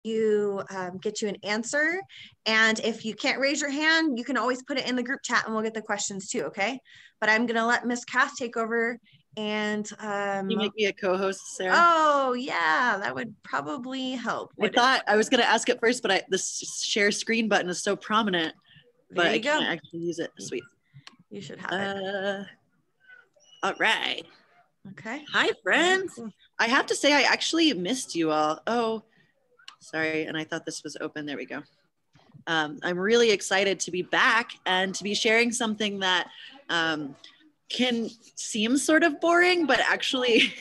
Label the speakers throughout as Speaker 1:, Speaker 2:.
Speaker 1: you get you an answer. And if you can't raise your hand, you can always put it in the group chat and we'll get the questions too, okay? But I'm gonna let Miss Cass take over and
Speaker 2: you make me a co-host, Sarah?
Speaker 1: Oh yeah, that would probably help.
Speaker 2: I thought I was gonna ask it first, but the share screen button is so prominent, but I can't actually use it. Sweet.
Speaker 1: You should have it.
Speaker 2: All right.
Speaker 1: Okay.
Speaker 2: Hi, friends. Cool. I have to say, I actually missed you all. Oh, sorry. And I thought this was open. There we go. I'm really excited to be back and to be sharing something that can seem sort of boring, but actually,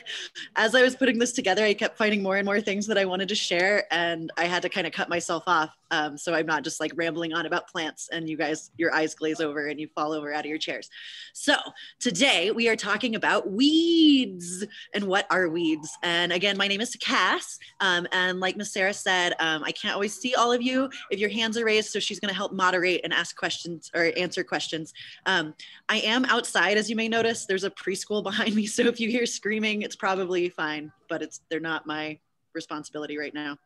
Speaker 2: as I was putting this together, I kept finding more and more things that I wanted to share, and I had to kind of cut myself off. So I'm not just like rambling on about plants and you guys, your eyes glaze over and you fall over out of your chairs. So today we are talking about weeds and what are weeds. And again, my name is Cass. And like Miss Sarah said, I can't always see all of you if your hands are raised. So she's gonna help moderate and ask questions or answer questions. I am outside, as you may notice. There's a preschool behind me. So if you hear screaming, it's probably fine, but they're not my responsibility right now.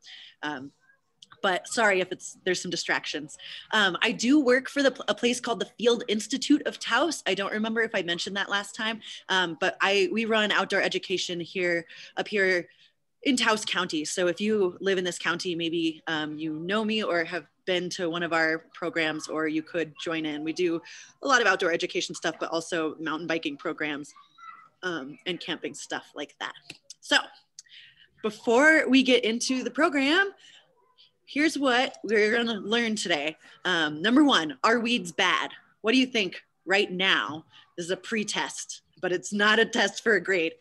Speaker 2: But sorry if there's some distractions. I do work for a place called the Field Institute of Taos. I don't remember if I mentioned that last time, but we run outdoor education up here in Taos County. So if you live in this county, maybe you know me or have been to one of our programs, or you could join in. We do a lot of outdoor education stuff, but also mountain biking programs and camping stuff like that. So before we get into the program, here's what we're going to learn today. Number one, are weeds bad? What do you think right now? This is a pre-test, but it's not a test for a grade.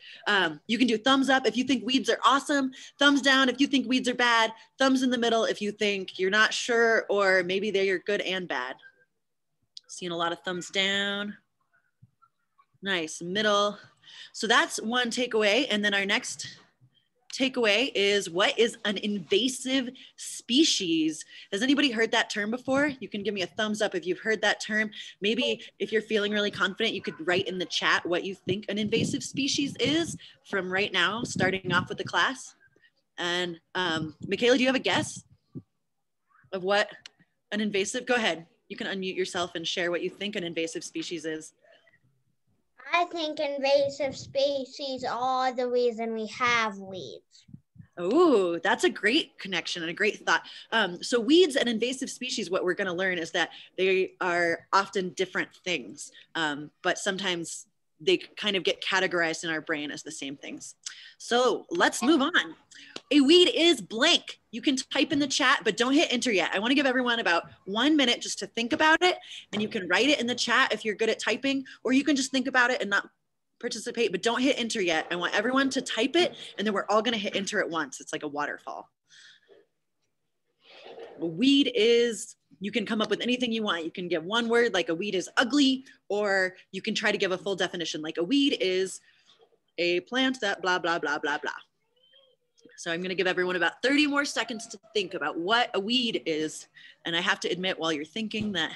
Speaker 2: You can do thumbs up if you think weeds are awesome, thumbs down if you think weeds are bad, thumbs in the middle if you think you're not sure, or maybe they're good and bad. Seeing a lot of thumbs down. Nice, middle. So that's one takeaway. And then our next takeaway is, what is an invasive species? Has anybody heard that term before? You can give me a thumbs up if you've heard that term. Maybe if you're feeling really confident, you could write in the chat what you think an invasive species is from right now, starting off with the class. And Michaela, do you have a guess of what an invasive? Go ahead. You can unmute yourself and share what you think an invasive species is.
Speaker 3: I think invasive species are the reason we have weeds.
Speaker 2: Oh, that's a great connection and a great thought. So weeds and invasive species, what we're going to learn is that they are often different things, but sometimes they kind of get categorized in our brain as the same things. So let's move on. A weed is blank. You can type in the chat, but don't hit enter yet. I want to give everyone about 1 minute just to think about it, and you can write it in the chat if you're good at typing, or you can just think about it and not participate, but don't hit enter yet. I want everyone to type it, and then we're all going to hit enter at once. It's like a waterfall. A weed is, you can come up with anything you want. You can give one word, like a weed is ugly, or you can try to give a full definition, like a weed is a plant that blah, blah, blah, blah, blah. So I'm going to give everyone about 30 more seconds to think about what a weed is. And I have to admit, while you're thinking, that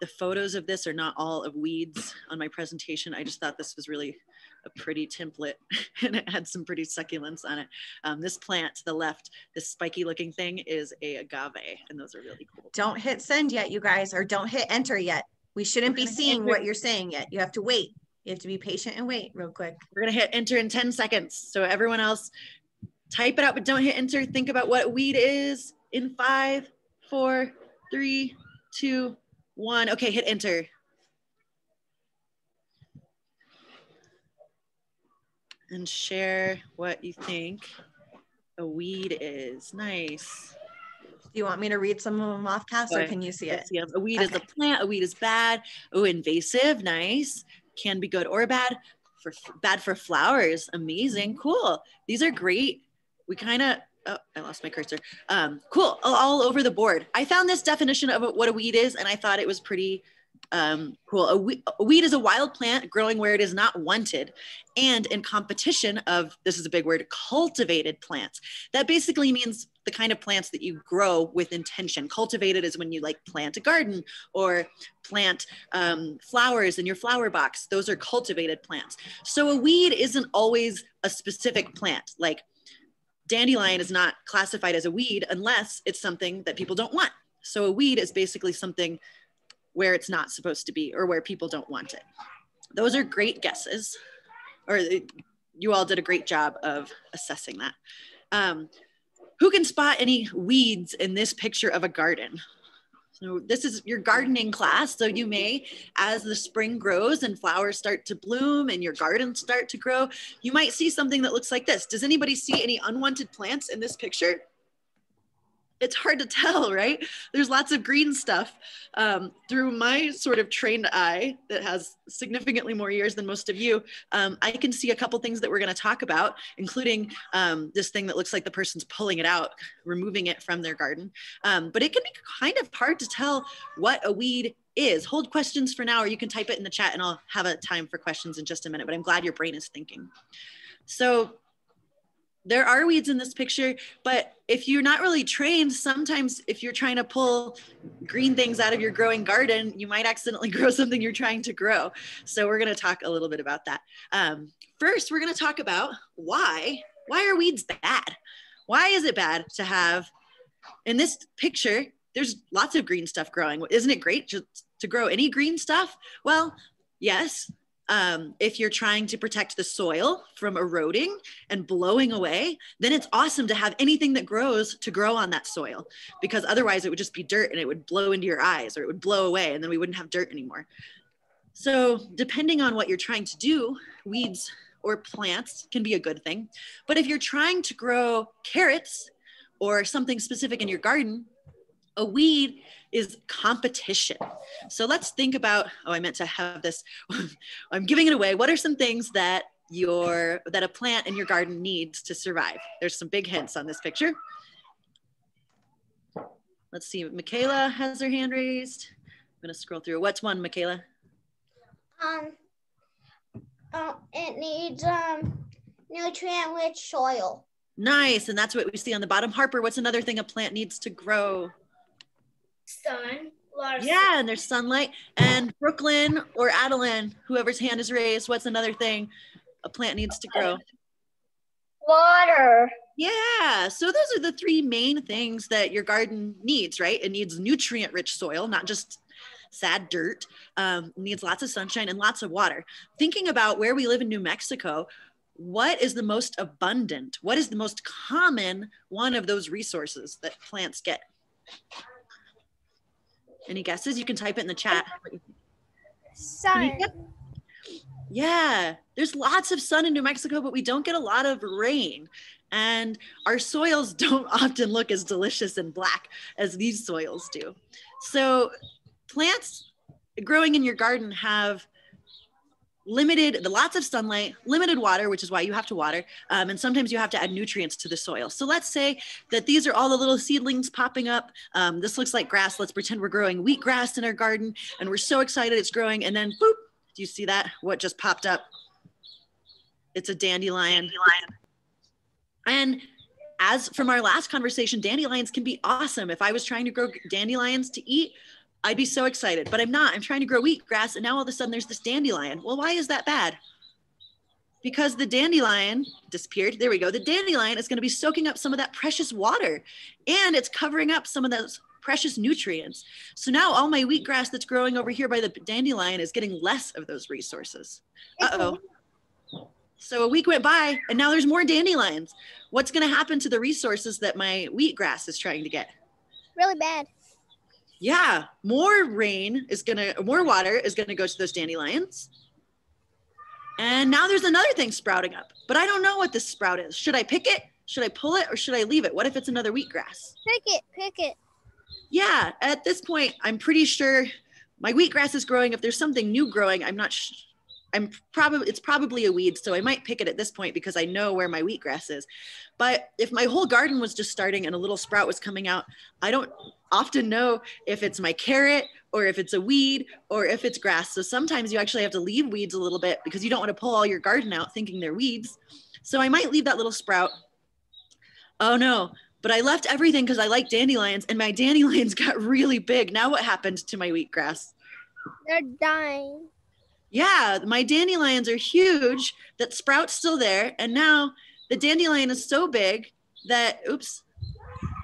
Speaker 2: the photos of this are not all of weeds on my presentation. I just thought this was really a pretty template and it had some pretty succulents on it. This plant to the left, this spiky looking thing, is a agave, and those are really cool.
Speaker 1: Don't hit send yet, you guys, or don't hit enter yet. We shouldn't be seeing what you're saying yet. You have to wait. You have to be patient and wait real quick.
Speaker 2: We're going to hit enter in 10 seconds. So everyone else, type it out, but don't hit enter. Think about what a weed is in 5, 4, 3, 2, 1. Okay, hit enter. And share what you think a weed is. Nice.
Speaker 1: Do you want me to read some of them off, Cass, or can you see it?
Speaker 2: Yeah. A weed is a plant, a weed is bad. Oh, invasive, nice. Can be good or bad. Bad for flowers, amazing, cool. These are great. We kind of, oh, I lost my cursor. Cool, all over the board. I found this definition of what a weed is, and I thought it was pretty cool. A weed is a wild plant growing where it is not wanted and in competition of, this is a big word, cultivated plants. That basically means the kind of plants that you grow with intention. Cultivated is when you like plant a garden or plant flowers in your flower box. Those are cultivated plants. So a weed isn't always a specific plant. Like dandelion is not classified as a weed unless it's something that people don't want. So a weed is basically something where it's not supposed to be or where people don't want it. Those are great guesses, or you all did a great job of assessing that. Who can spot any weeds in this picture of a garden? So this is your gardening class. So you may, as the spring grows and flowers start to bloom and your gardens start to grow, you might see something that looks like this. Does anybody see any unwanted plants in this picture? It's hard to tell, right? There's lots of green stuff. Through my sort of trained eye that has significantly more years than most of you, I can see a couple things that we're going to talk about, including this thing that looks like the person's pulling it out, removing it from their garden. But it can be kind of hard to tell what a weed is. Hold questions for now, or you can type it in the chat and I'll have a time for questions in just a minute, but I'm glad your brain is thinking. So there are weeds in this picture, but if you're not really trained, sometimes if you're trying to pull green things out of your growing garden, you might accidentally grow something you're trying to grow. So we're gonna talk a little bit about that. First, we're gonna talk about why are weeds bad? Why is it bad to have, in this picture, there's lots of green stuff growing. Isn't it great to grow any green stuff? Well, yes. If you're trying to protect the soil from eroding and blowing away, then it's awesome to have anything that grows to grow on that soil, because otherwise it would just be dirt and it would blow into your eyes or it would blow away and then we wouldn't have dirt anymore. So depending on what you're trying to do, weeds or plants can be a good thing. But if you're trying to grow carrots or something specific in your garden, a weed is competition. So let's think about, oh, I meant to have this. I'm giving it away. What are some things that a plant in your garden needs to survive? There's some big hints on this picture. Let's see, Michaela has her hand raised. I'm gonna scroll through. What's one, Michaela?
Speaker 3: It needs nutrient-rich soil.
Speaker 2: Nice, and that's what we see on the bottom. Harper, what's another thing a plant needs to grow?
Speaker 4: Sun.
Speaker 2: Yeah, and there's sunlight. And Brooklyn or Adeline, whoever's hand is raised, what's another thing a plant needs to grow?
Speaker 4: Water.
Speaker 2: Yeah, so those are the three main things that your garden needs, right? It needs nutrient-rich soil, not just sad dirt. It needs lots of sunshine and lots of water. Thinking about where we live in New Mexico, what is the most abundant? What is the most common one of those resources that plants get? Any guesses? You can type it in the chat.
Speaker 4: Sun.
Speaker 2: Yeah, there's lots of sun in New Mexico, but we don't get a lot of rain. And our soils don't often look as delicious and black as these soils do. So plants growing in your garden have lots of sunlight, limited water, which is why you have to water, and sometimes you have to add nutrients to the soil. So let's say that these are all the little seedlings popping up. This looks like grass. Let's pretend we're growing wheatgrass in our garden and we're so excited it's growing, and then boop, do you see that? What just popped up? It's a dandelion. And as from our last conversation, dandelions can be awesome. If I was trying to grow dandelions to eat, I'd be so excited, but I'm not. I'm trying to grow wheatgrass, and now all of a sudden there's this dandelion. Well, why is that bad? Because the dandelion disappeared. There we go. The dandelion is going to be soaking up some of that precious water, and it's covering up some of those precious nutrients. So now all my wheatgrass that's growing over here by the dandelion is getting less of those resources. Uh-oh. So a week went by, and now there's more dandelions. What's going to happen to the resources that my wheatgrass is trying to get?
Speaker 4: Really bad.
Speaker 2: Yeah, more water is gonna go to those dandelions. And now there's another thing sprouting up, but I don't know what this sprout is. Should I pick it? Should I pull it, or should I leave it? What if it's another wheatgrass?
Speaker 4: Pick it.
Speaker 2: Yeah, at this point, I'm pretty sure my wheatgrass is growing. If there's something new growing, it's probably a weed, so I might pick it at this point because I know where my wheatgrass is. But if my whole garden was just starting and a little sprout was coming out, I don't often know if it's my carrot or if it's a weed or if it's grass. So sometimes you actually have to leave weeds a little bit because you don't want to pull all your garden out thinking they're weeds. So I might leave that little sprout. Oh no, but I left everything because I like dandelions, and my dandelions got really big. Now what happened to my wheatgrass?
Speaker 4: They're dying.
Speaker 2: Yeah, my dandelions are huge. That sprout's still there. And now the dandelion is so big that, oops,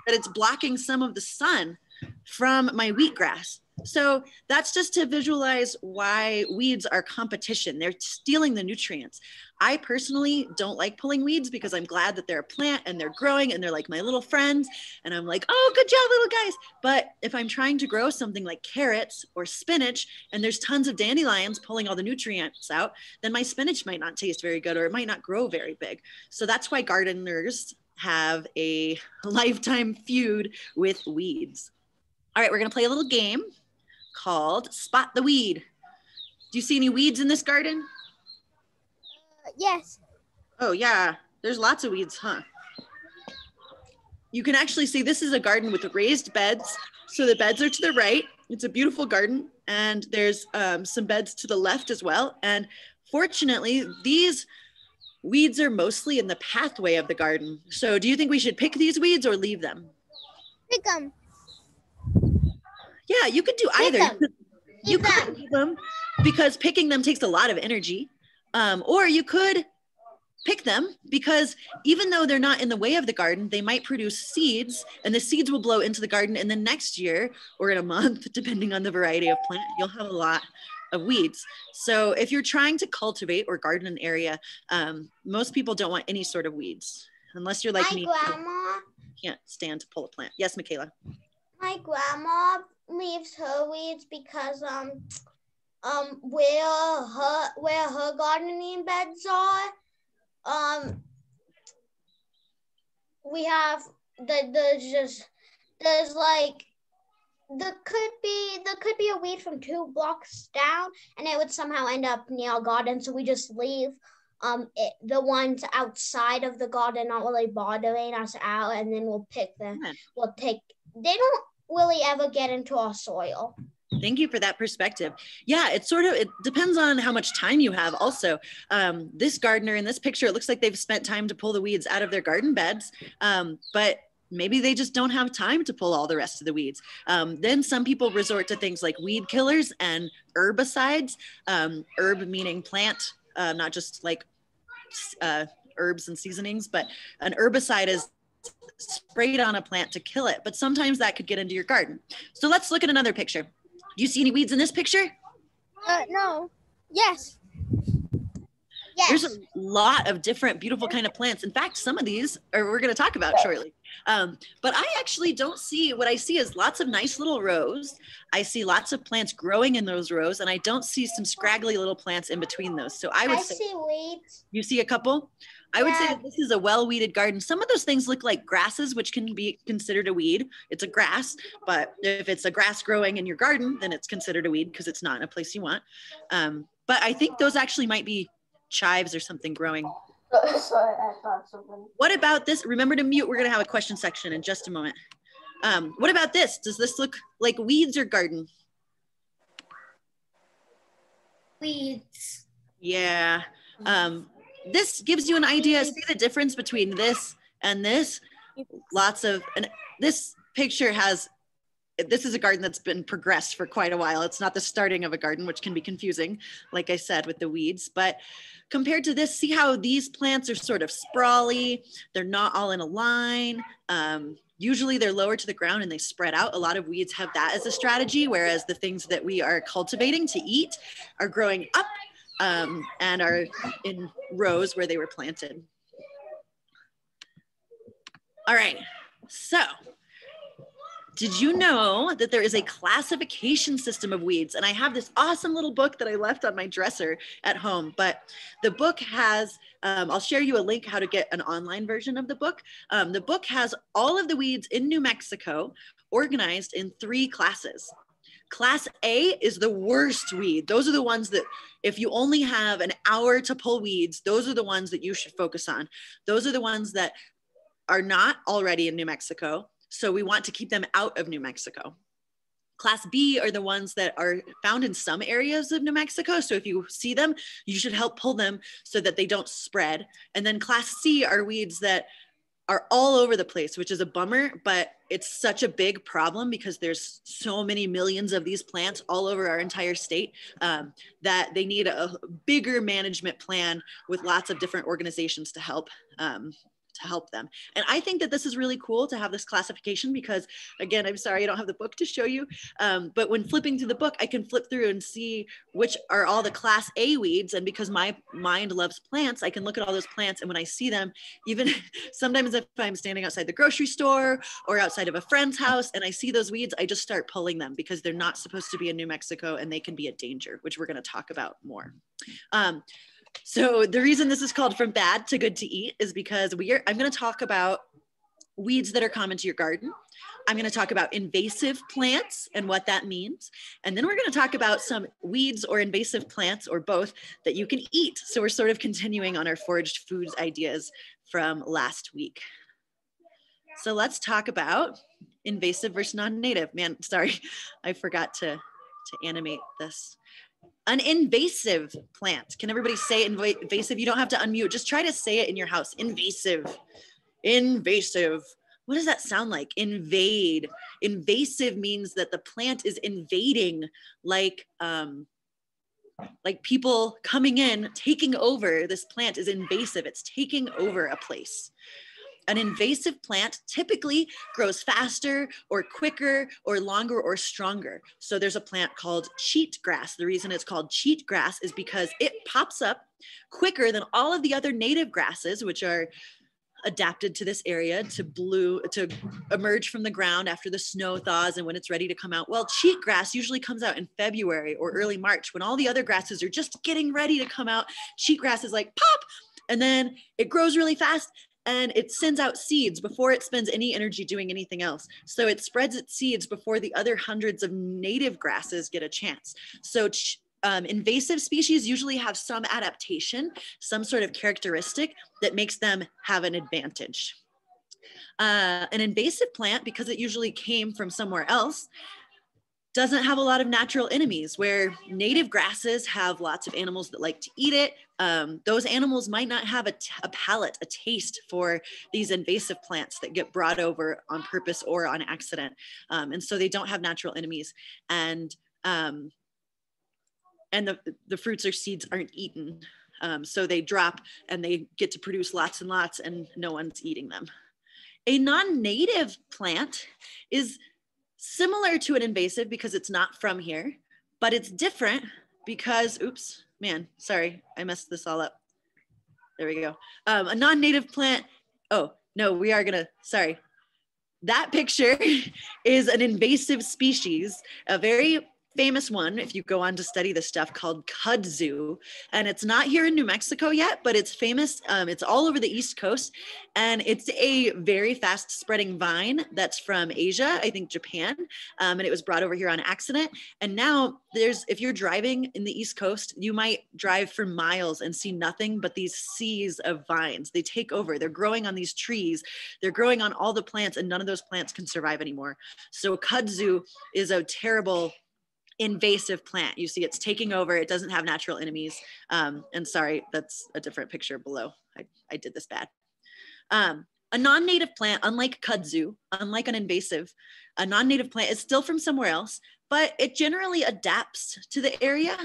Speaker 2: that it's blocking some of the sun from my wheatgrass. So that's just to visualize why weeds are competition. They're stealing the nutrients. I personally don't like pulling weeds because I'm glad that they're a plant and they're growing and they're like my little friends. And I'm like, oh, good job, little guys. But if I'm trying to grow something like carrots or spinach and there's tons of dandelions pulling all the nutrients out, then my spinach might not taste very good or it might not grow very big. So that's why gardeners have a lifetime feud with weeds. All right, we're gonna play a little game called Spot the Weed. Do you see any weeds in this garden?
Speaker 4: Yes.
Speaker 2: Oh yeah, there's lots of weeds, huh? You can actually see this is a garden with raised beds. So the beds are to the right. It's a beautiful garden. And there's some beds to the left as well. And fortunately, these weeds are mostly in the pathway of the garden. So do you think we should pick these weeds or leave them?
Speaker 4: Pick them.
Speaker 2: Yeah, you could do either. You could leave them because picking them takes a lot of energy. Or you could pick them because even though they're not in the way of the garden, they might produce seeds and the seeds will blow into the garden. And then next year or in a month, depending on the variety of plant, you'll have a lot of weeds. So if you're trying to cultivate or garden an area, most people don't want any sort of weeds unless you're like me.
Speaker 3: Grandma,
Speaker 2: Can't stand to pull a plant. Yes, Michaela.
Speaker 3: my grandma leaves her weeds because where her gardening beds are, we have there's like there could be a weed from 2 blocks down and it would somehow end up near our garden, so we just leave the ones outside of the garden not really bothering us out, and then we'll pick them. They don't really ever get into our soil.
Speaker 2: Thank you for that perspective. Yeah, it depends on how much time you have also. This gardener in this picture, it looks like they've spent time to pull the weeds out of their garden beds, but maybe they just don't have time to pull all the rest of the weeds. Then some people resort to things like weed killers and herbicides, herb meaning plant, not just like herbs and seasonings, but an herbicide is sprayed on a plant to kill it, but sometimes that could get into your garden. So let's look at another picture. Do you see any weeds in this picture?
Speaker 4: No. Yes.
Speaker 3: Yes.
Speaker 2: There's a lot of different beautiful kind of plants. In fact, some of these we're going to talk about shortly. But I actually don't see, what I see is lots of nice little rows. I see lots of plants growing in those rows, and I don't see some scraggly little plants in between those. So I would say,
Speaker 3: see weeds.
Speaker 2: you see a couple? I would say that this is a well-weeded garden. Some of those things look like grasses, which can be considered a weed. It's a grass, but if it's a grass growing in your garden, then it's considered a weed because it's not in a place you want. But I think those actually might be chives or something growing.
Speaker 5: Sorry, I thought something.
Speaker 2: What about this? Remember to mute. We're going to have a question section in just a moment. What about this? Does this look like weeds or garden?
Speaker 3: Weeds.
Speaker 2: Yeah. This gives you an idea. See the difference between this and this? Lots of, and this picture has, this is a garden that's been progressed for quite a while. It's not the starting of a garden, which can be confusing, like I said, with the weeds. But compared to this, see how these plants are sort of sprawly. They're not all in a line. Usually they're lower to the ground and they spread out. A lot of weeds have that as a strategy, whereas the things that we are cultivating to eat are growing up and are in rows where they were planted. All right, so did you know that there is a classification system of weeds? And I have this awesome little book that I left on my dresser at home, but the book has, I'll share you a link how to get an online version of the book. The book has all of the weeds in New Mexico organized in 3 classes. Class A is the worst weed. Those are the ones that if you only have an hour to pull weeds, those are the ones that you should focus on. Those are the ones that are not already in New Mexico. So we want to keep them out of New Mexico. Class B are the ones that are found in some areas of New Mexico. So if you see them, you should help pull them so that they don't spread. And then Class C are weeds that are all over the place, which is a bummer, but it's such a big problem because there's so many millions of these plants all over our entire state that they need a bigger management plan with lots of different organizations to help to help them. And I think that this is really cool to have this classification because, again, I'm sorry I don't have the book to show you, but when flipping through the book, I can flip through and see which are all the class A weeds. And because my mind loves plants, I can look at all those plants, and when I see them, even sometimes if I'm standing outside the grocery store or outside of a friend's house and I see those weeds, I just start pulling them because they're not supposed to be in New Mexico and they can be a danger, which we're going to talk about more. So the reason this is called From Bad to Good to Eat is because I'm going to talk about weeds that are common to your garden. I'm going to talk about invasive plants and what that means. And then we're going to talk about some weeds or invasive plants or both that you can eat. So we're sort of continuing on our foraged foods ideas from last week. So let's talk about invasive versus non-native. Man, sorry, I forgot to animate this. An invasive plant. Can everybody say invasive? You don't have to unmute. Just try to say it in your house. Invasive. Invasive. What does that sound like? Invade. Invasive means that the plant is invading, like people coming in, taking over. This plant is invasive. It's taking over a place. An invasive plant typically grows faster or quicker or longer or stronger. So there's a plant called cheatgrass. The reason it's called cheatgrass is because it pops up quicker than all of the other native grasses, which are adapted to this area to emerge from the ground after the snow thaws and when it's ready to come out. Well, cheatgrass usually comes out in February or early March when all the other grasses are just getting ready to come out. Cheatgrass is like pop, and then it grows really fast and it sends out seeds before it spends any energy doing anything else. So it spreads its seeds before the other hundreds of native grasses get a chance. So invasive species usually have some adaptation, some sort of characteristic that makes them have an advantage. An invasive plant, because it usually came from somewhere else, doesn't have a lot of natural enemies, where native grasses have lots of animals that like to eat it. Those animals might not have a palate, a taste for these invasive plants that get brought over on purpose or on accident. And so they don't have natural enemies. And the fruits or seeds aren't eaten. So they drop and they get to produce lots and lots and no one's eating them. A non-native plant is similar to an invasive because it's not from here, but it's different because, oops, man, sorry, I messed this all up. There we go. A non-native plant, oh, no, we are gonna, sorry. That picture is an invasive species, a very famous one, if you go on to study this stuff, called kudzu. And it's not here in New Mexico yet, but it's famous. It's all over the East Coast. And it's a very fast spreading vine that's from Asia, I think Japan. And it was brought over here on accident. And now if you're driving in the East Coast, you might drive for miles and see nothing but these seas of vines. They take over. They're growing on these trees. They're growing on all the plants, and none of those plants can survive anymore. So kudzu is a terrible invasive plant. You see it's taking over. It doesn't have natural enemies. And sorry, that's a different picture below. I did this bad. A non-native plant, unlike kudzu, unlike an invasive, a non-native plant is still from somewhere else, but it generally adapts to the area.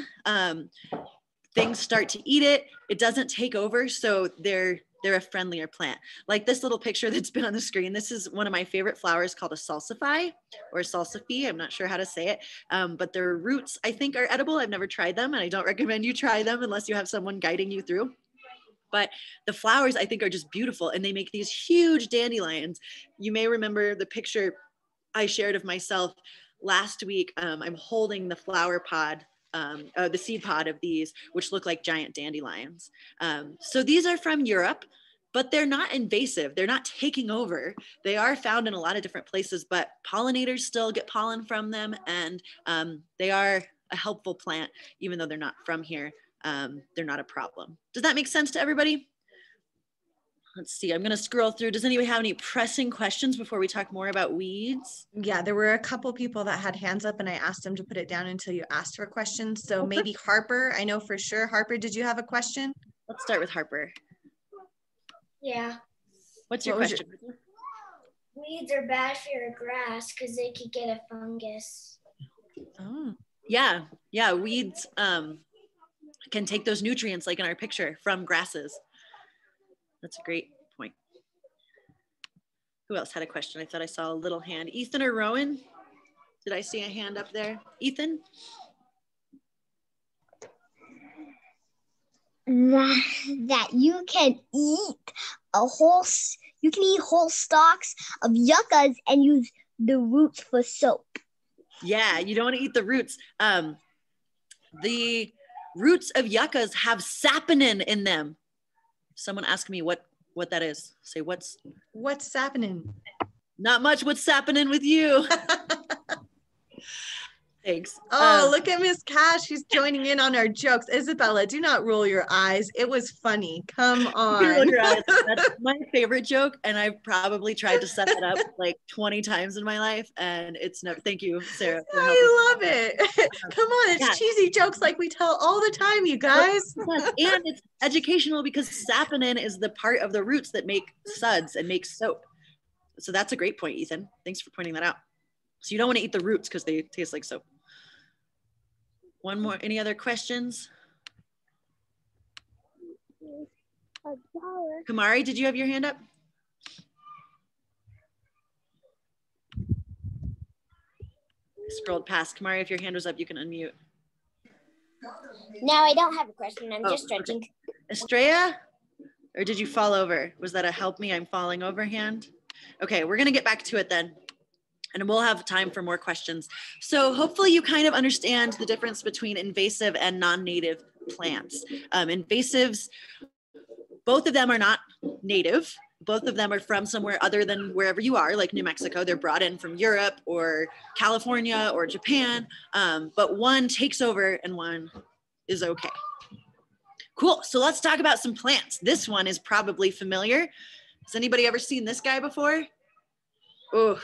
Speaker 2: Things start to eat it. It doesn't take over, so they're a friendlier plant. Like this little picture that's been on the screen. This is one of my favorite flowers called a salsify or salsify. I'm not sure how to say it, but their roots, I think, are edible. I've never tried them, and I don't recommend you try them unless you have someone guiding you through. But the flowers, I think, are just beautiful, and they make these huge dandelions. You may remember the picture I shared of myself last week. I'm holding the flower pod, the seed pod of these, which look like giant dandelions. So these are from Europe, but they're not invasive. They're not taking over. They are found in a lot of different places, but pollinators still get pollen from them, and they are a helpful plant, even though they're not from here. They're not a problem. Does that make sense to everybody? Let's see, I'm gonna scroll through. Does anybody have any pressing questions before we talk more about weeds?
Speaker 1: Yeah, there were a couple people that had hands up and I asked them to put it down until you asked for questions. So maybe Harper, I know for sure. Harper, did you have a question?
Speaker 2: Let's start with Harper.
Speaker 3: Yeah.
Speaker 2: What's your question?
Speaker 3: Weeds are bad for your grass because they could get a fungus.
Speaker 2: Oh, yeah. Weeds can take those nutrients, like in our picture, from grasses. That's a great point. Who else had a question? I thought I saw a little hand. Ethan or Rowan? Did I see a hand up there? Ethan?
Speaker 6: That you can eat you can eat whole stalks of yuccas and use the roots for soap.
Speaker 2: Yeah, you don't want to eat the roots. The roots of yuccas have saponin in them. Someone asked me what that is. Say what's
Speaker 1: happening?
Speaker 2: Not much. What's happening with you? Thanks.
Speaker 1: Oh, look at Miss Cash. She's joining in on our jokes. Isabella, do not roll your eyes. It was funny. Come on.
Speaker 2: That's my favorite joke. And I've probably tried to set that up like 20 times in my life. And it's never, thank you, Sarah.
Speaker 1: I love it. Come on. It's cheesy jokes like we tell all the time, you guys.
Speaker 2: And it's educational because saponin is the part of the roots that make suds and make soap. So that's a great point, Ethan. Thanks for pointing that out. So you don't want to eat the roots because they taste like soap. One more, any other questions? Kamari, did you have your hand up? I scrolled past. Kamari, if your hand was up, you can unmute.
Speaker 6: No, I don't have a question. I'm just stretching.
Speaker 2: Okay. Estrella, or did you fall over? Was that a help me, I'm falling over hand? Okay, we're gonna get back to it then. And we'll have time for more questions. So hopefully you kind of understand the difference between invasive and non-native plants. Invasives, both of them are not native. Both of them are from somewhere other than wherever you are, like New Mexico. They're brought in from Europe or California or Japan, but one takes over and one is okay. Cool, so let's talk about some plants. This one is probably familiar. Has anybody ever seen this guy before? Oh.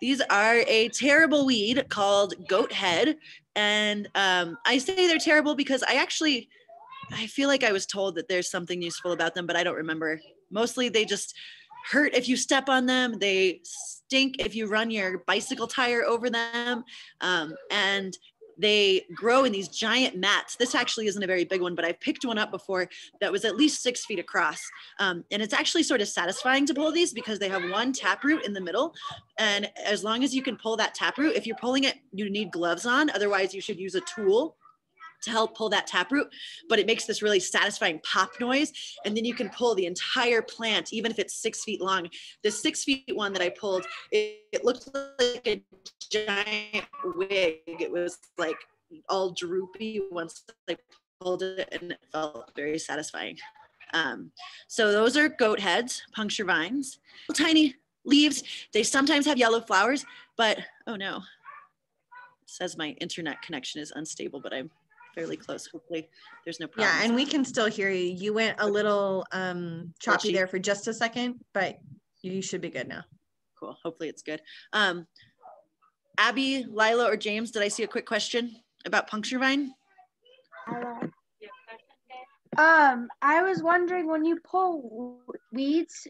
Speaker 2: These are a terrible weed called Goathead. And I say they're terrible because I feel like I was told that there's something useful about them, but I don't remember. Mostly they just hurt if you step on them. They stink if you run your bicycle tire over them. And they grow in these giant mats. This actually isn't a very big one, but I've picked one up before that was at least 6 feet across. And it's actually sort of satisfying to pull these because they have one taproot in the middle. And as long as you can pull that taproot, if you're pulling it, you need gloves on. Otherwise, you should use a tool to help pull that taproot, but it makes this really satisfying pop noise. And then you can pull the entire plant, even if it's 6 feet long. The 6 feet one that I pulled, it looked like a giant wig. It was like all droopy once I pulled it, and it felt very satisfying. So those are goat heads, puncture vines, tiny leaves. They sometimes have yellow flowers, but oh no, it says my internet connection is unstable, but I'm fairly close. Hopefully there's no problem.
Speaker 1: Yeah, and we can still hear you. You went a little choppy there for just a second, but you should be good now.
Speaker 2: Cool. Hopefully it's good. Abby, Lila, or James, did I see a quick question about puncture vine?
Speaker 7: I was wondering, when you pull weeds,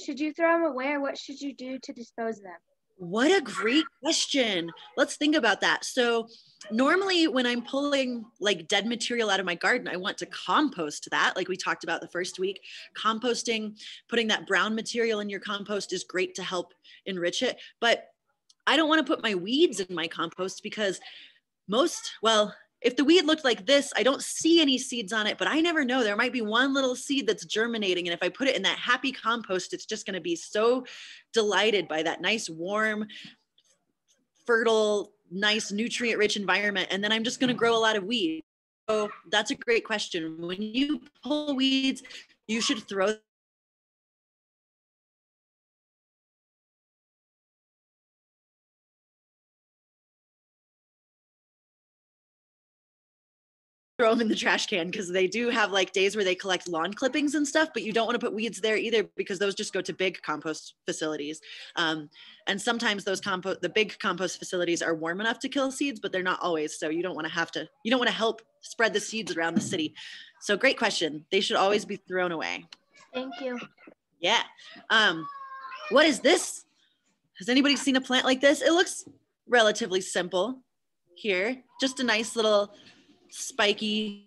Speaker 7: should you throw them away, or what should you do to dispose of them?
Speaker 2: What a great question. Let's think about that. So normally when I'm pulling like dead material out of my garden, I want to compost that. Like we talked about the first week, composting, putting that brown material in your compost is great to help enrich it. But I don't want to put my weeds in my compost because if the weed looked like this, I don't see any seeds on it, but I never know. There might be one little seed that's germinating. And if I put it in that happy compost, it's just going to be so delighted by that nice, warm, fertile, nice, nutrient-rich environment. And then I'm just going to grow a lot of weeds. So that's a great question. When you pull weeds, you should throw them in the trash can, because they do have like days where they collect lawn clippings and stuff, but you don't want to put weeds there either because those just go to big compost facilities. And sometimes the big compost facilities are warm enough to kill seeds, but they're not always. So you don't want to help spread the seeds around the city. So great question. They should always be thrown away.
Speaker 7: Thank you.
Speaker 2: Yeah. What is this? Has anybody seen a plant like this? It looks relatively simple here. Just a nice little spiky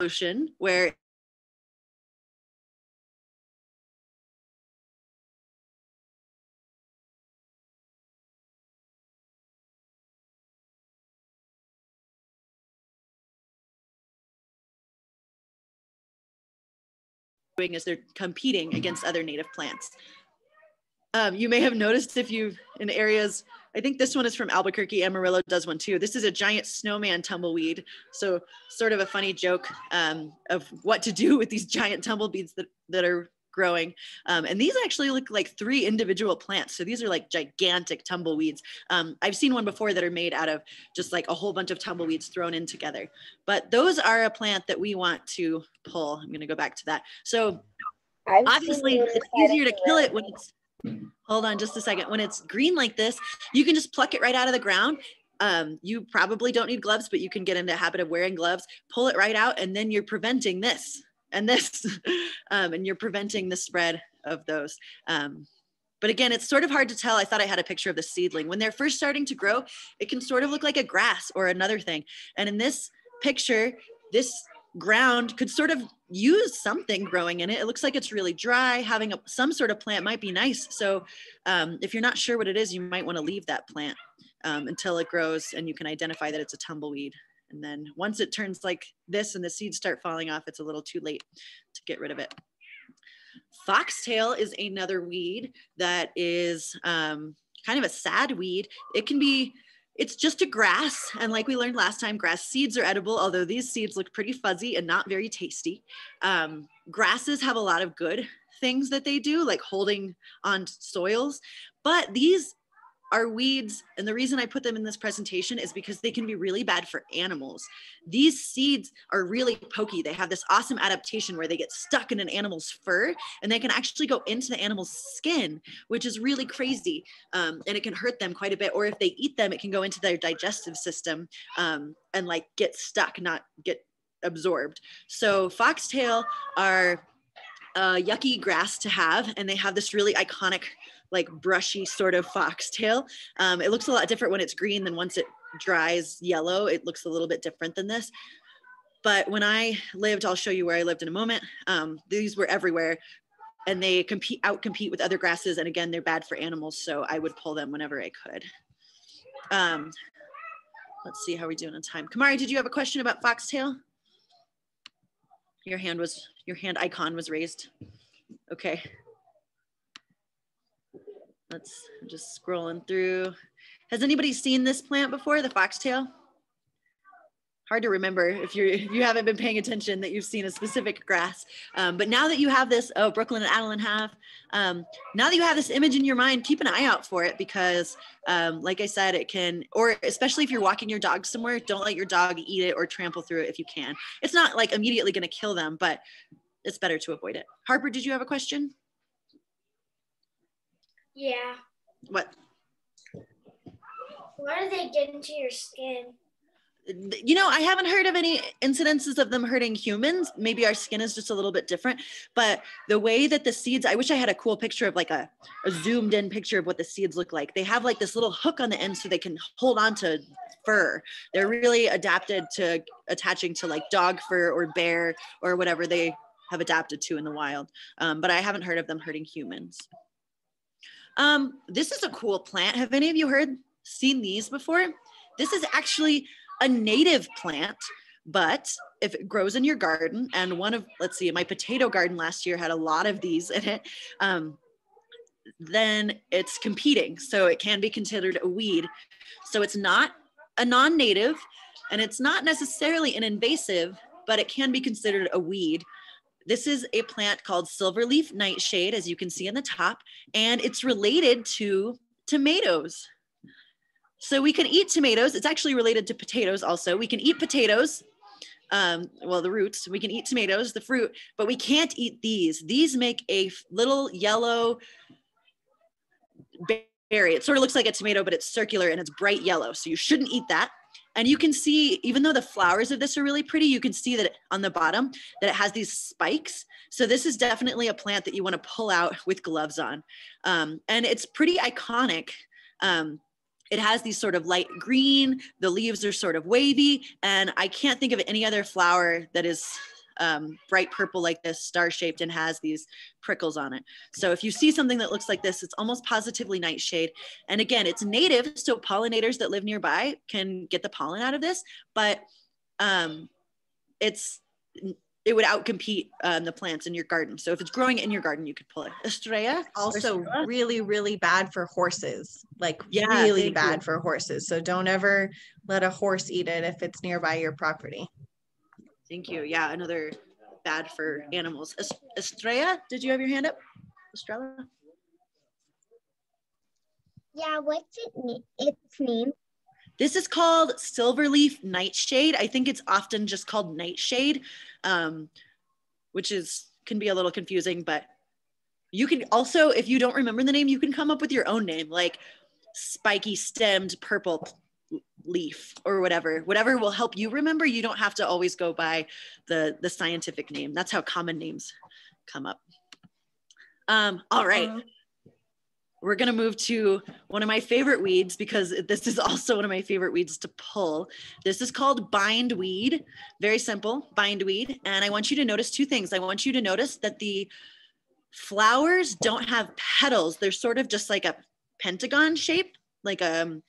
Speaker 2: ocean where is they're competing against other native plants. You may have noticed if you've in areas, I think this one is from Albuquerque, Amarillo does one too. This is a giant snowman tumbleweed. So sort of a funny joke of what to do with these giant tumbleweeds that are growing. And these actually look like 3 individual plants. So these are like gigantic tumbleweeds. I've seen one before that are made out of just like a whole bunch of tumbleweeds thrown in together. But those are a plant that we want to pull. I'm gonna go back to that. So obviously it's easier to kill it when it's, hold on just a second. When it's green like this, you can just pluck it right out of the ground. You probably don't need gloves, but you can get into the habit of wearing gloves, pull it right out, and then you're preventing this and this, and you're preventing the spread of those. But again, it's sort of hard to tell. I thought I had a picture of the seedling. When they're first starting to grow, it can sort of look like a grass or another thing. And in this picture, this ground could sort of use something growing in it. It looks like it's really dry. Having some sort of plant might be nice. So if you're not sure what it is, you might want to leave that plant until it grows and you can identify that it's a tumbleweed. And then once it turns like this and the seeds start falling off, it's a little too late to get rid of it. Foxtail is another weed that is kind of a sad weed. It's just a grass. And like we learned last time, grass seeds are edible, although these seeds look pretty fuzzy and not very tasty. Grasses have a lot of good things that they do, like holding on soils, but these are weeds. And the reason I put them in this presentation is because they can be really bad for animals. These seeds are really pokey. They have this awesome adaptation where they get stuck in an animal's fur and they can actually go into the animal's skin, which is really crazy. And it can hurt them quite a bit. Or if they eat them, it can go into their digestive system and like get stuck, not get absorbed. So foxtail are a yucky grass to have, and they have this really iconic like brushy sort of foxtail. It looks a lot different when it's green than once it dries yellow. It looks a little bit different than this. But when I lived, I'll show you where I lived in a moment, these were everywhere and they outcompete with other grasses. And again, they're bad for animals. So I would pull them whenever I could. Let's see how we're doing on time. Kamari, did you have a question about foxtail? Your hand icon was raised. Okay. Let's just scrolling through. Has anybody seen this plant before, the foxtail? Hard to remember if you haven't been paying attention that you've seen a specific grass. But now that you have this, oh, Brooklyn and Adeline have, now that you have this image in your mind, keep an eye out for it because like I said, it can, or especially if you're walking your dog somewhere, don't let your dog eat it or trample through it if you can. It's not like immediately gonna kill them, but it's better to avoid it. Harper, did you have a question?
Speaker 8: Yeah.
Speaker 2: What?
Speaker 8: Why do they get into your skin?
Speaker 2: You know, I haven't heard of any incidences of them hurting humans. Maybe our skin is just a little bit different, but the way that the seeds, I wish I had a cool picture of like a zoomed in picture of what the seeds look like. They have like this little hook on the end so they can hold on to fur. They're really adapted to attaching to like dog fur or bear or whatever they have adapted to in the wild. But I haven't heard of them hurting humans. This is a cool plant. Have any of you seen these before? This is actually a native plant, but if it grows in your garden, and let's see, my potato garden last year had a lot of these in it, then it's competing. So it can be considered a weed. So it's not a non-native and it's not necessarily an invasive, but it can be considered a weed. This is a plant called Silverleaf Nightshade, as you can see in the top, and it's related to tomatoes. So we can eat tomatoes. It's actually related to potatoes also. We can eat potatoes, well, the roots. We can eat tomatoes, the fruit, but we can't eat these. These make a little yellow berry. It sort of looks like a tomato, but it's circular and it's bright yellow. So you shouldn't eat that. And you can see, even though the flowers of this are really pretty, you can see that on the bottom that it has these spikes. So this is definitely a plant that you want to pull out with gloves on. And it's pretty iconic. It has these sort of light green, the leaves are sort of wavy, and I can't think of any other flower that is bright purple like this, star-shaped, and has these prickles on it. So if you see something that looks like this, it's almost positively nightshade. And again, it's native, so pollinators that live nearby can get the pollen out of this, but it would outcompete the plants in your garden. So if it's growing in your garden, you could pull it. Estrella?
Speaker 1: Also really, really bad for horses, like
Speaker 2: Yeah,
Speaker 1: really bad for horses. So don't ever let a horse eat it if it's nearby your property.
Speaker 2: Thank you. Yeah, another bad for animals. Estrella, did you have your hand up? Estrella?
Speaker 6: Yeah, what's its name?
Speaker 2: This is called Silverleaf Nightshade. I think it's often just called Nightshade, which can be a little confusing, but you can also, if you don't remember the name, you can come up with your own name, like spiky stemmed purple leaf or whatever will help you remember. You don't have to always go by the scientific name. That's how common names come up. All right. We're gonna move to one of my favorite weeds, because this is also one of my favorite weeds to pull. This is called bindweed. Very simple, bindweed. And I want you to notice two things. I want you to notice that the flowers don't have petals. They're sort of just like a pentagon shape, like 5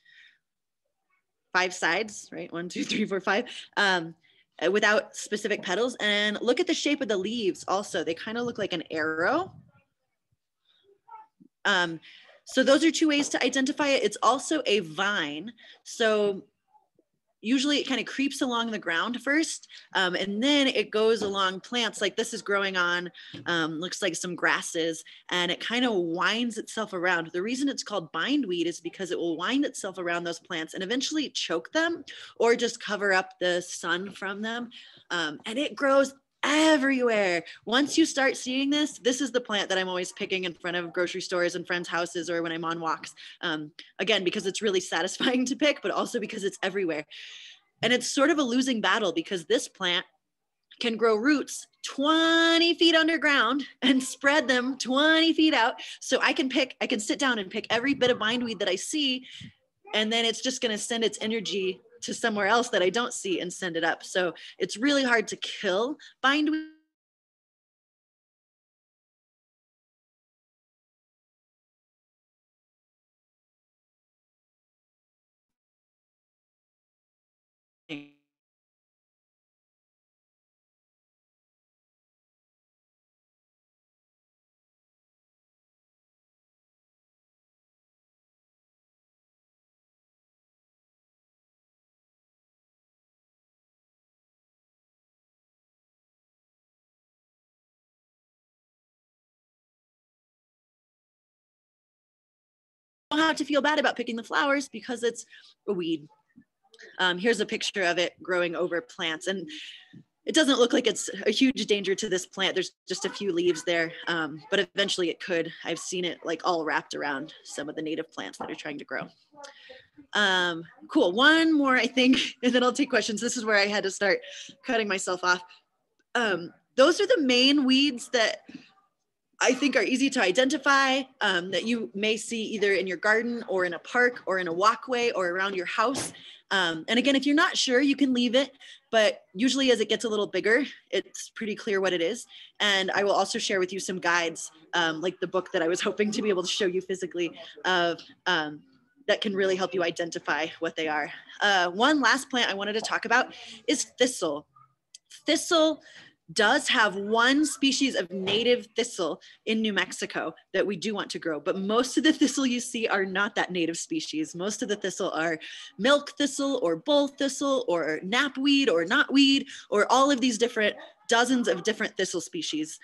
Speaker 2: sides, right? 1, 2, 3, 4, 5, without specific petals. And look at the shape of the leaves also. They kind of look like an arrow. So those are 2 ways to identify it. It's also a vine. So usually it kind of creeps along the ground first, and then it goes along plants. Like this is growing on, looks like some grasses, and it kind of winds itself around. The reason it's called bindweed is because it will wind itself around those plants and eventually choke them or just cover up the sun from them. And it grows everywhere. Once you start seeing this is the plant that I'm always picking in front of grocery stores and friends' houses or when I'm on walks. Again, because it's really satisfying to pick, but also because it's everywhere. And it's sort of a losing battle because this plant can grow roots 20 feet underground and spread them 20 feet out. So I can sit down and pick every bit of bindweed that I see, and then it's just going to send its energy to somewhere else that I don't see and send it up. So it's really hard to kill bindweed. Don't have to feel bad about picking the flowers because it's a weed. Here's a picture of it growing over plants, and it doesn't look like it's a huge danger to this plant. There's just a few leaves there, but eventually it could. I've seen it like all wrapped around some of the native plants that are trying to grow. Cool, one more I think, and then I'll take questions. This is where I had to start cutting myself off. Those are the main weeds that I think are easy to identify, that you may see either in your garden or in a park or in a walkway or around your house. And again, if you're not sure, you can leave it, but usually as it gets a little bigger, it's pretty clear what it is. And I will also share with you some guides, like the book that I was hoping to be able to show you physically, of that can really help you identify what they are. One last plant I wanted to talk about is thistle. Thistle does have one species of native thistle in New Mexico that we do want to grow, but most of the thistle you see are not that native species. Most of the thistle are milk thistle or bull thistle or knapweed or knotweed or all of these dozens of different thistle species.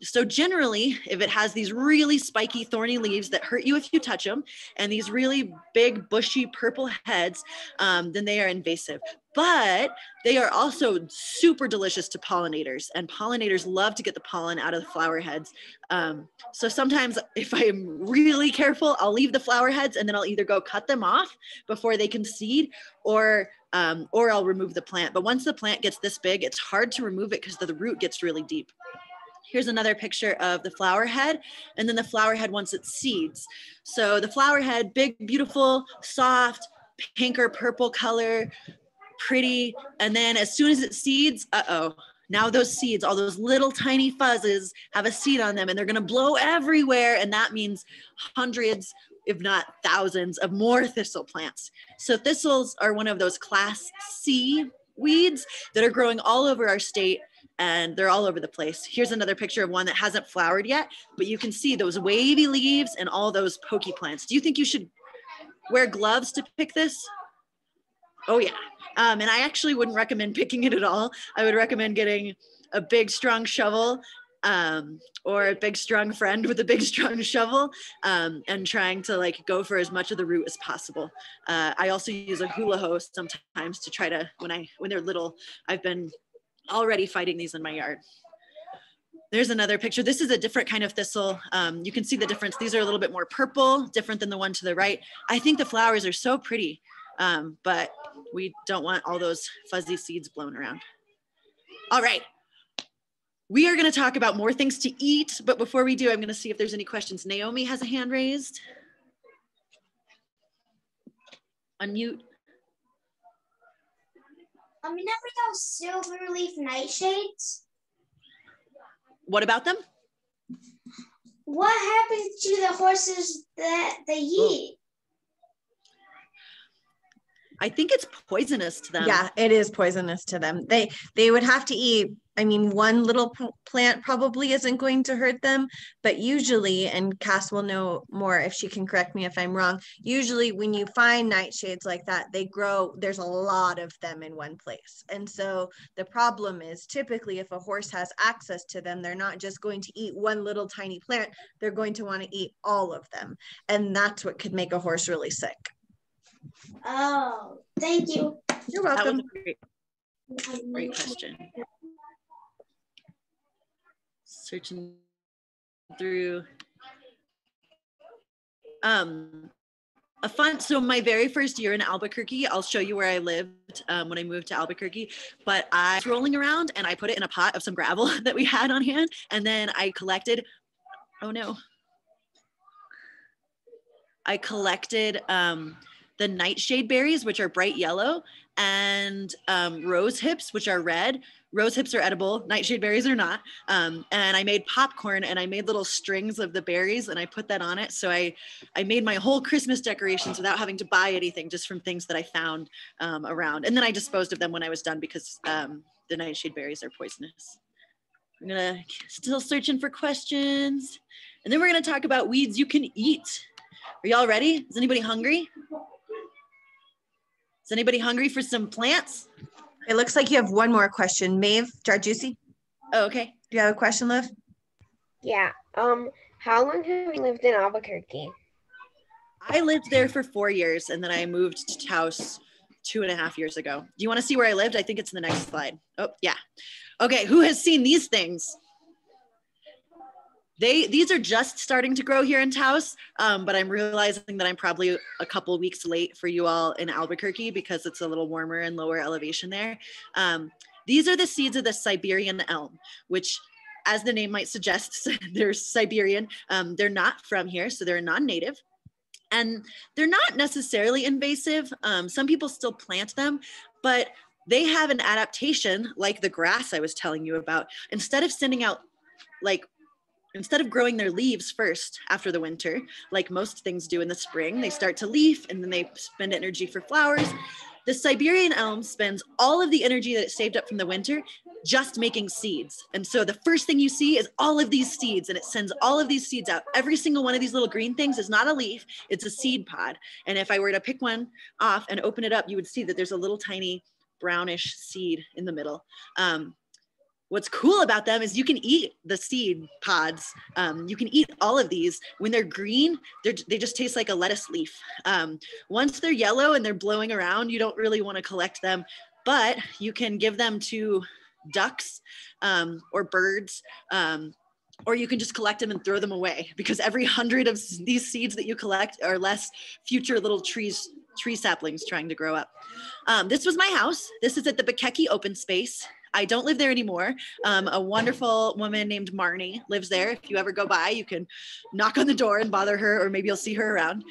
Speaker 2: So generally, if it has these really spiky, thorny leaves that hurt you if you touch them, and these really big, bushy purple heads, then they are invasive. But they are also super delicious to pollinators, and pollinators love to get the pollen out of the flower heads. So sometimes if I'm really careful, I'll leave the flower heads and then I'll either go cut them off before they can seed, or I'll remove the plant. But once the plant gets this big, it's hard to remove it because the root gets really deep. Here's another picture of the flower head, and then the flower head once it seeds. So the flower head, big, beautiful, soft, pink or purple color, pretty. And then as soon as it seeds, now those seeds, all those little tiny fuzzes have a seed on them, and they're gonna blow everywhere. And that means hundreds, if not thousands of more thistle plants. So thistles are one of those class C weeds that are growing all over our state, and they're all over the place. Here's another picture of one that hasn't flowered yet, but you can see those wavy leaves and all those pokey plants. Do you think you should wear gloves to pick this? Oh yeah. And I actually wouldn't recommend picking it at all. I would recommend getting a big, strong shovel, or a big, strong friend with a big, strong shovel, and trying to like go for as much of the root as possible. I also use a hula hose sometimes to try to, when they're little, I've been already fighting these in my yard. There's another picture. This is a different kind of thistle. You can see the difference. These are a little bit more purple, different than the one to the right. I think the flowers are so pretty, but we don't want all those fuzzy seeds blown around. All right. We are going to talk about more things to eat, but before we do, I'm going to see if there's any questions. Naomi has a hand raised. Unmute.
Speaker 8: Remember those silverleaf nightshades?
Speaker 2: What about them?
Speaker 8: What happens to the horses that they eat?
Speaker 2: I think it's poisonous to them.
Speaker 1: Yeah, it is poisonous to them. They would have to eat, I mean, one little plant probably isn't going to hurt them, but usually, and Cass will know more if she can correct me if I'm wrong, usually when you find nightshades like that, they grow, there's a lot of them in one place. And so the problem is typically if a horse has access to them, they're not just going to eat one little tiny plant, they're going to want to eat all of them. And that's what could make a horse really sick.
Speaker 8: Oh, thank you.
Speaker 1: You're welcome.
Speaker 2: That was a great question. Searching through. So my very first year in Albuquerque, I'll show you where I lived when I moved to Albuquerque, but I was rolling around and I put it in a pot of some gravel that we had on hand. And then I collected, I collected the nightshade berries, which are bright yellow, and rose hips, which are red. Rose hips are edible, nightshade berries are not. And I made popcorn and I made little strings of the berries and I put that on it. So I made my whole Christmas decorations without having to buy anything, just from things that I found around. And then I disposed of them when I was done because the nightshade berries are poisonous. I'm gonna still searching for questions. And then we're gonna talk about weeds you can eat. Are y'all ready? Is anybody hungry? Is anybody hungry for some plants?
Speaker 1: It looks like you have one more question. Maeve Jarjuicy.
Speaker 2: Oh, okay.
Speaker 1: Do you have a question, Liv?
Speaker 9: Yeah. How long have you lived in Albuquerque?
Speaker 2: I lived there for 4 years and then I moved to Taos 2.5 years ago. Do you want to see where I lived? I think it's in the next slide. Oh, yeah. Okay, who has seen these things? These are just starting to grow here in Taos, but I'm realizing that I'm probably a couple weeks late for you all in Albuquerque because it's a little warmer and lower elevation there. These are the seeds of the Siberian elm, which, as the name might suggest, they're Siberian. They're not from here, so they're non-native. And they're not necessarily invasive. Some people still plant them, but they have an adaptation like the grass I was telling you about. Instead of growing their leaves first after the winter, like most things do in the spring, they start to leaf and then they spend energy for flowers. The Siberian elm spends all of the energy that it saved up from the winter just making seeds. And so the first thing you see is all of these seeds, and it sends all of these seeds out. Every single one of these little green things is not a leaf, it's a seed pod. And if I were to pick one off and open it up, you would see that there's a little tiny brownish seed in the middle. What's cool about them is you can eat the seed pods. You can eat all of these. When they're green, they just taste like a lettuce leaf. Once they're yellow and they're blowing around, you don't really want to collect them, but you can give them to ducks or birds, or you can just collect them and throw them away, because every 100 of these seeds that you collect are less future little tree saplings trying to grow up. This was my house. This is at the Bikeki open space. I don't live there anymore. A wonderful woman named Marnie lives there. If you ever go by, you can knock on the door and bother her, or maybe you'll see her around.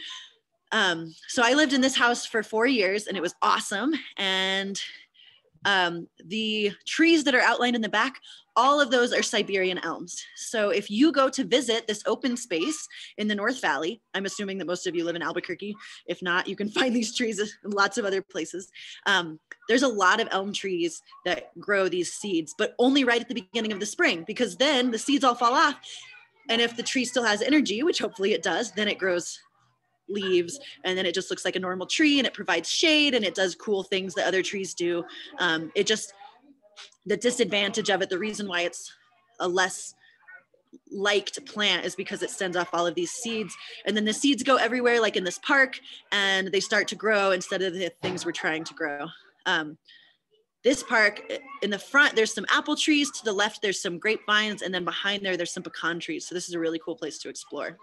Speaker 2: So I lived in this house for 4 years and it was awesome. And the trees that are outlined in the back, all of those are Siberian elms. So if you go to visit this open space in the North Valley, I'm assuming that most of you live in Albuquerque. If not, you can find these trees in lots of other places. There's a lot of elm trees that grow these seeds, but only right at the beginning of the spring, because then the seeds all fall off. And if the tree still has energy, which hopefully it does, then it grows leaves, and then it just looks like a normal tree, and it provides shade, and it does cool things that other trees do. It just, the disadvantage of it, the reason why it's a less liked plant is because it sends off all of these seeds, and then the seeds go everywhere, like in this park, and they start to grow instead of the things we're trying to grow. This park, in the front, there's some apple trees. To the left, there's some grapevines. And then behind there, there's some pecan trees. So this is a really cool place to explore.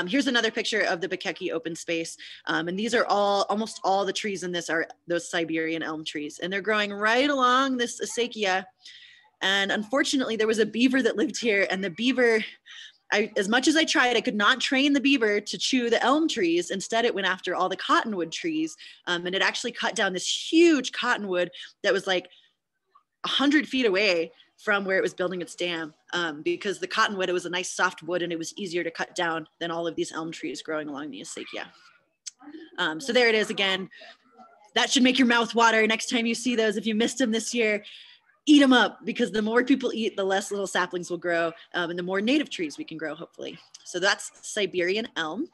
Speaker 2: Here's another picture of the Bikeki open space. And these are almost all the trees in this are those Siberian elm trees. And they're growing right along this acequia. And unfortunately, there was a beaver that lived here. And the beaver, as much as I tried, I could not train the beaver to chew the elm trees. Instead, it went after all the cottonwood trees. And it actually cut down this huge cottonwood that was like 100 feet away from where it was building its dam. Because the cottonwood, it was a nice soft wood and it was easier to cut down than all of these elm trees growing along the acequia. So there it is again. That should make your mouth water next time you see those. If you missed them this year, eat them up, because the more people eat, the less little saplings will grow, and the more native trees we can grow, hopefully. So that's Siberian elm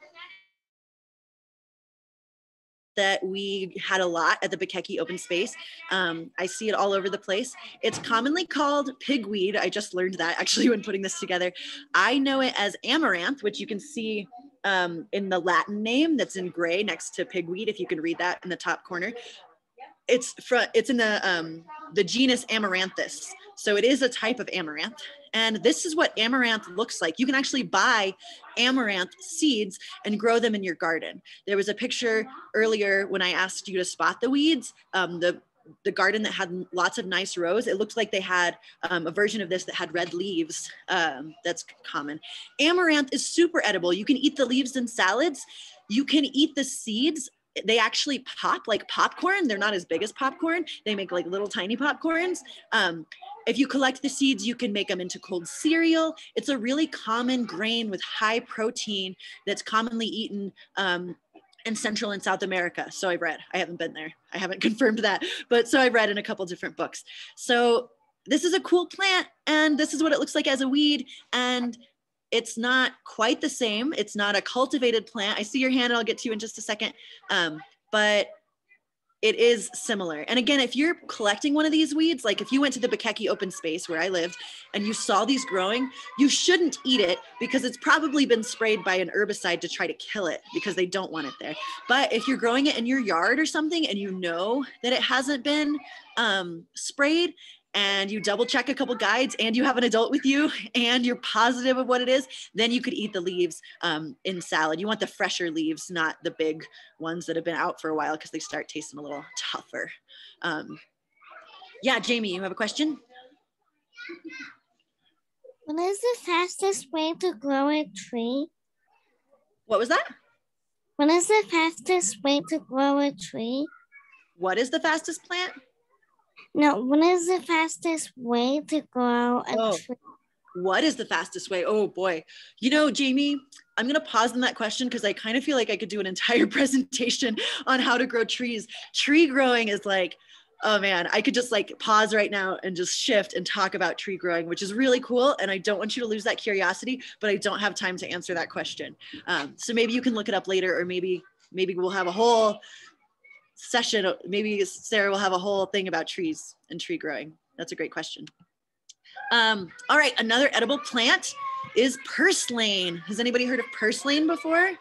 Speaker 2: that we had a lot at the Bikeki open space. I see it all over the place. It's commonly called pigweed. I just learned that actually when putting this together. I know it as amaranth, which you can see in the Latin name that's in gray next to pigweed, if you can read that in the top corner. It's in the genus Amaranthus. So it is a type of amaranth. And this is what amaranth looks like. You can actually buy amaranth seeds and grow them in your garden. There was a picture earlier when I asked you to spot the weeds, the garden that had lots of nice rows. It looked like they had a version of this that had red leaves. That's common. Amaranth is super edible. You can eat the leaves in salads. You can eat the seeds. They actually pop like popcorn. They're not as big as popcorn. They make like little tiny popcorns. If you collect the seeds, you can make them into cold cereal. It's a really common grain with high protein that's commonly eaten in Central and South America. So I've read. I haven't been there. I haven't confirmed that, but so I've read in a couple different books. So this is a cool plant, and this is what it looks like as a weed. And it's not quite the same. It's not a cultivated plant. I see your hand, I'll get to you in just a second. But it is similar. And again, if you're collecting one of these weeds, like if you went to the Bikeki open space where I lived and you saw these growing, you shouldn't eat it because it's probably been sprayed by an herbicide to try to kill it because they don't want it there. But if you're growing it in your yard or something and you know that it hasn't been sprayed, and you double check a couple guides and you have an adult with you and you're positive of what it is, then you could eat the leaves in salad. You want the fresher leaves, not the big ones that have been out for a while because they start tasting a little tougher. Yeah, Jamie, you have a question?
Speaker 4: What is the fastest way to grow a tree?
Speaker 2: What was that?
Speaker 4: What is the fastest way to grow a tree?
Speaker 2: What is the fastest plant?
Speaker 4: No, what is the fastest way to grow a tree?
Speaker 2: What is the fastest way? Oh boy. You know, Jamie, I'm going to pause on that question because I kind of feel like I could do an entire presentation on how to grow trees. Tree growing is like, oh man, I could just like pause right now and just shift and talk about tree growing, which is really cool. And I don't want you to lose that curiosity, but I don't have time to answer that question. So maybe you can look it up later, or maybe we'll have a whole session. Maybe Sarah will have a whole thing about trees and tree growing. That's a great question. All right, another edible plant is purslane. Has anybody heard of purslane before?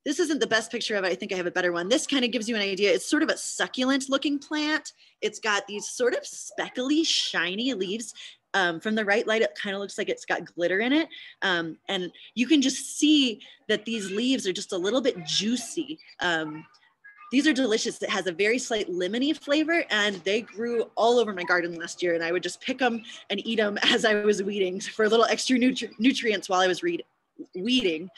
Speaker 2: This isn't the best picture of it. I think I have a better one. This kind of gives you an idea. It's sort of a succulent looking plant. It's got these sort of speckly, shiny leaves. From the right light, it kind of looks like it's got glitter in it. And you can just see that these leaves are just a little bit juicy. These are delicious. It has a very slight lemony flavor, and they grew all over my garden last year, and I would just pick them and eat them as I was weeding for a little extra nutrients while I was weeding.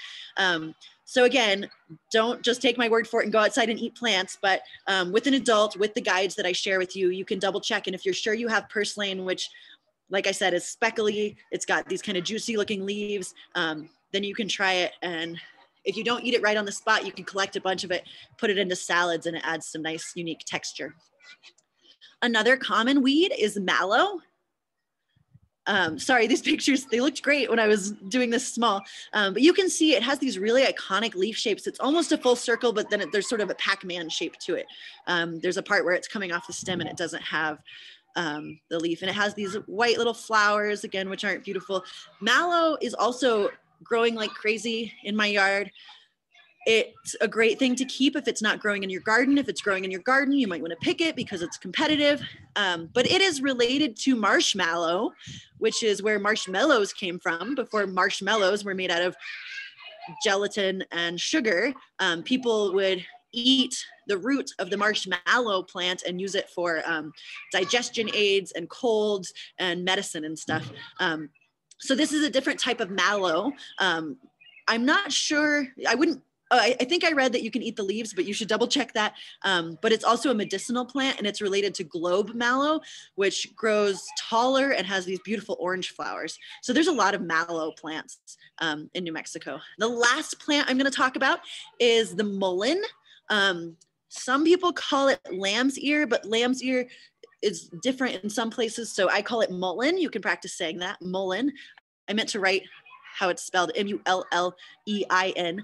Speaker 2: So again, don't just take my word for it and go outside and eat plants, but with an adult, with the guides that I share with you, you can double check. And if you're sure you have purslane, which like I said, is speckly, it's got these kind of juicy looking leaves, then you can try it. And if you don't eat it right on the spot, you can collect a bunch of it, put it into salads, and it adds some nice, unique texture. Another common weed is mallow. Sorry, these pictures, they looked great when I was doing this small, but you can see it has these really iconic leaf shapes. It's almost a full circle, but then there's sort of a Pac-Man shape to it. There's a part where it's coming off the stem and it doesn't have the leaf, and it has these white little flowers, again, which aren't beautiful. Mallow is also growing like crazy in my yard. It's a great thing to keep if it's not growing in your garden. If it's growing in your garden, you might want to pick it because it's competitive. But it is related to marshmallow, which is where marshmallows came from. Before marshmallows were made out of gelatin and sugar, people would eat the root of the marshmallow plant and use it for digestion aids and colds and medicine and stuff. So this is a different type of mallow. I'm not sure, I think I read that you can eat the leaves, but you should double check that. But it's also a medicinal plant, and it's related to globe mallow, which grows taller and has these beautiful orange flowers. So there's a lot of mallow plants in New Mexico. The last plant I'm going to talk about is the mullen. Some people call it lamb's ear, but lamb's ear is different in some places. So I call it mullen. You can practice saying that, mullen. I meant to write how it's spelled, M-U-L-L-E-I-N.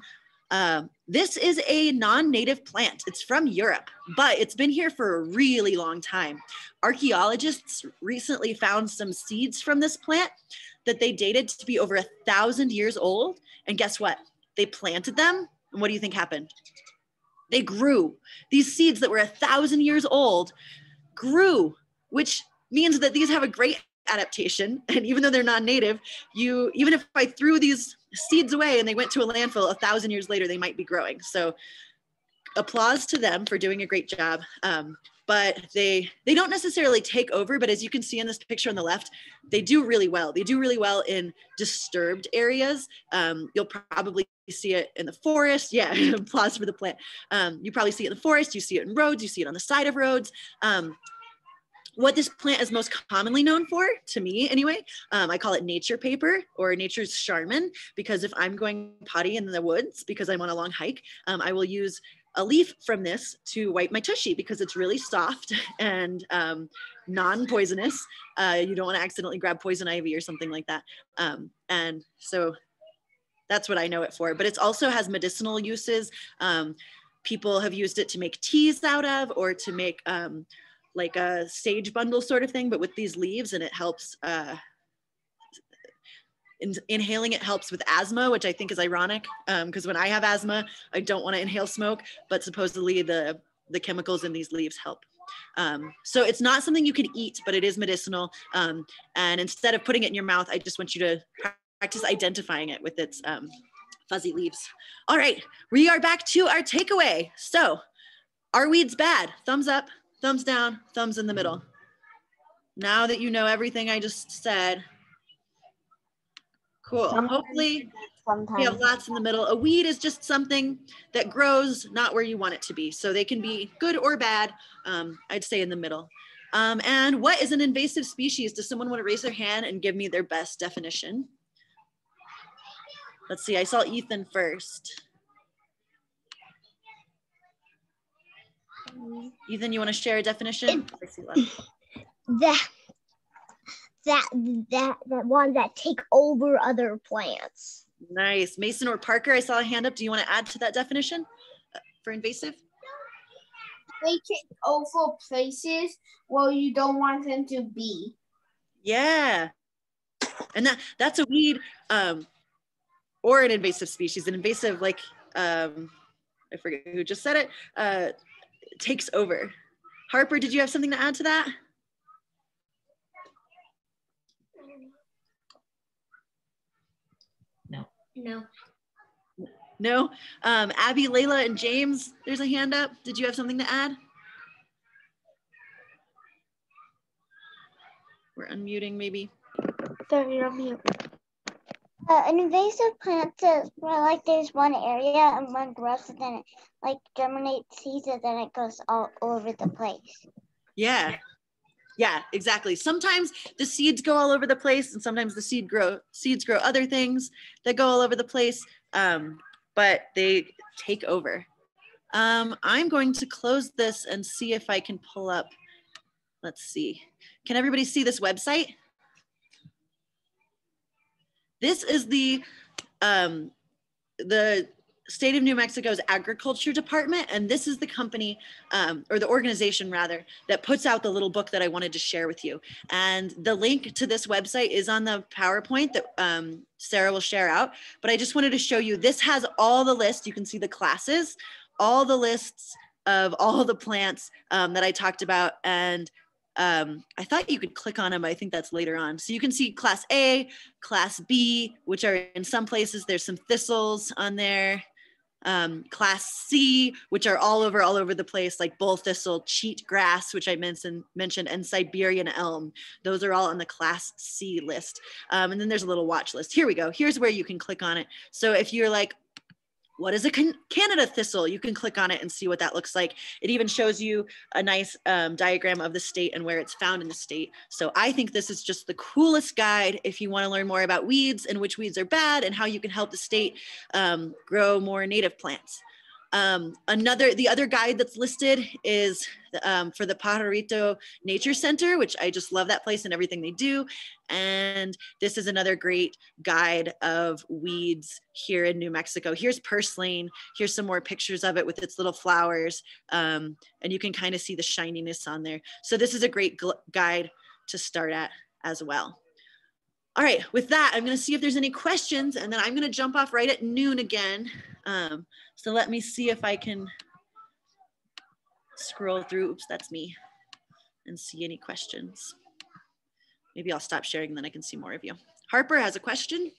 Speaker 2: This is a non-native plant. It's from Europe, but it's been here for a really long time. Archaeologists recently found some seeds from this plant that they dated to be over 1,000 years old. And guess what? They planted them. And what do you think happened? They grew. These seeds that were 1,000 years old grew, which means that these have a great adaptation. And even though they're non-native, even if I threw these seeds away and they went to a landfill 1,000 years later, they might be growing. So applause to them for doing a great job. But they don't necessarily take over, but as you can see in this picture on the left, they do really well. They do really well in disturbed areas. You'll probably see it in the forest. Yeah, applause for the plant. You probably see it in the forest, you see it in roads, you see it on the side of roads. What this plant is most commonly known for, to me anyway, I call it nature paper or nature's Charmin, because if I'm going potty in the woods because I'm on a long hike, I will use a leaf from this to wipe my tushy because it's really soft and non-poisonous. You don't want to accidentally grab poison ivy or something like that. And so that's what I know it for, but it also has medicinal uses. People have used it to make teas out of, or to make like a sage bundle sort of thing, but with these leaves, and it helps, inhaling it helps with asthma, which I think is ironic, because when I have asthma, I don't want to inhale smoke, but supposedly the chemicals in these leaves help. So it's not something you can eat, but it is medicinal. And instead of putting it in your mouth, I just want you to practice identifying it with its fuzzy leaves. All right, we are back to our takeaway. So, are weeds bad? Thumbs up. Thumbs down, thumbs in the middle. Now that you know everything I just said, cool. Hopefully we have lots in the middle. A weed is just something that grows not where you want it to be. So they can be good or bad. I'd say in the middle. And what is an invasive species? Does someone want to raise their hand and give me their best definition? Let's see, I saw Ethan first. Ethan, you want to share a definition?
Speaker 6: That one that take over other plants.
Speaker 2: Nice. Mason or Parker, I saw a hand up. Do you want to add to that definition for invasive?
Speaker 8: They take over places where you don't want them to be.
Speaker 2: Yeah. And that's a weed or an invasive species. An invasive, like, I forget who just said it, takes over. Harper, did you have something to add to that?
Speaker 8: No.
Speaker 2: No? Abby, Layla, and James, there's a hand up. Did you have something to add? We're unmuting maybe.
Speaker 4: Sorry, you're on mute.
Speaker 6: An invasive plant is where like there's one area and one grows and then it like germinates seeds and then it goes all over the place.
Speaker 2: Yeah. Yeah, exactly. Sometimes the seeds go all over the place and sometimes the seeds grow other things that go all over the place, but they take over. I'm going to close this and see if I can pull up, let's see. Can everybody see this website? This is the state of New Mexico's agriculture department, and this is the company, or the organization rather, that puts out the little book that I wanted to share with you. And the link to this website is on the PowerPoint that Sarah will share out, but I just wanted to show you, this has all the lists. You can see the classes, all the lists of all the plants that I talked about, and I thought you could click on them, but I think that's later on. So you can see class A, class B, which are in some places, there's some thistles on there. Class C, which are all over the place, like bull thistle, cheat grass, which I mentioned, and Siberian elm. Those are all on the class C list. And then there's a little watch list. Here we go. Here's where you can click on it. So if you're like, what is a Canada thistle? You can click on it and see what that looks like. It even shows you a nice diagram of the state and where it's found in the state. So I think this is just the coolest guide if you want to learn more about weeds and which weeds are bad and how you can help the state grow more native plants. The other guide that's listed is for the Pajarito Nature Center, which I just love that place and everything they do. And this is another great guide of weeds here in New Mexico. Here's purslane. Here's some more pictures of it with its little flowers. And you can kind of see the shininess on there. So this is a great guide to start at as well. All right, with that, I'm gonna see if there's any questions and then I'm gonna jump off right at noon again. So let me see if I can scroll through, oops, that's me, and see any questions. Maybe I'll stop sharing and then I can see more of you. Harper has a question.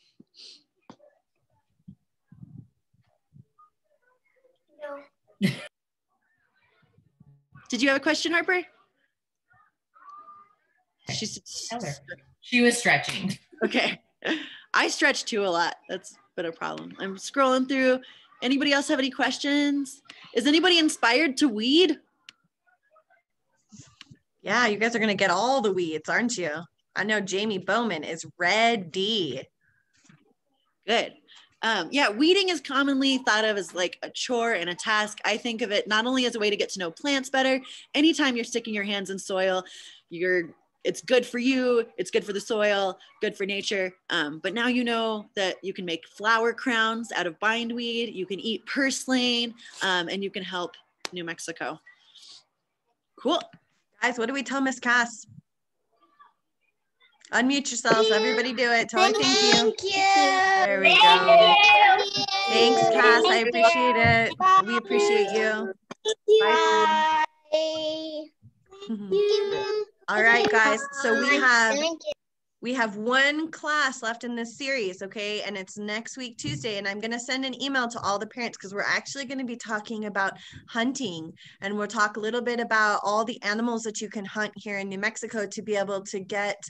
Speaker 5: No.
Speaker 2: Did you have a question, Harper?
Speaker 10: She was stretching.
Speaker 2: Okay. I stretch too a lot. That's been a problem. I'm scrolling through. Anybody else have any questions? Is anybody inspired to weed?
Speaker 1: Yeah, you guys are going to get all the weeds, aren't you? I know Jamie Bowman is ready.
Speaker 2: Good. Yeah, weeding is commonly thought of as like a chore and a task. I think of it not only as a way to get to know plants better. Anytime you're sticking your hands in soil, it's good for you, it's good for the soil, good for nature. But now you know that you can make flower crowns out of bindweed, you can eat purslane, and you can help New Mexico. Cool.
Speaker 1: Guys, what do we tell Miss Cass? Unmute yourselves, everybody do it. Tell her thank you.
Speaker 3: Thank you.
Speaker 1: There we go. Thanks, Cass, I appreciate it. We appreciate you. Bye. All right, guys, so we have one class left in this series, okay? And it's next week, Tuesday, and I'm gonna send an email to all the parents because we're actually gonna be talking about hunting, and we'll talk a little bit about all the animals that you can hunt here in New Mexico to be able to get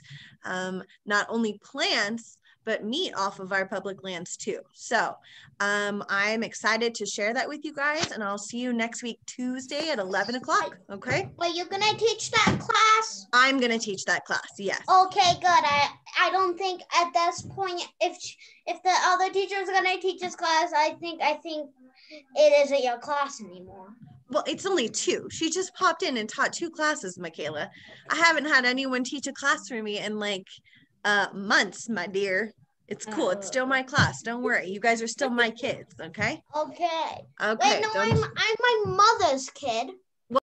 Speaker 1: not only plants, but meat off of our public lands too. So I'm excited to share that with you guys, and I'll see you next week, Tuesday at 11 o'clock, okay?
Speaker 3: Wait, you're gonna teach that class?
Speaker 1: I'm gonna teach that class, yes.
Speaker 3: Okay, good. I don't think at this point, if the other teacher is gonna teach this class, I think it isn't your class anymore.
Speaker 1: Well, it's only 2. She just popped in and taught 2 classes, Michaela. I haven't had anyone teach a class for me in like months, my dear. It's cool. It's still my class. Don't worry. You guys are still my kids, okay?
Speaker 3: Okay.
Speaker 1: Okay.
Speaker 3: Wait, no, I'm my mother's kid.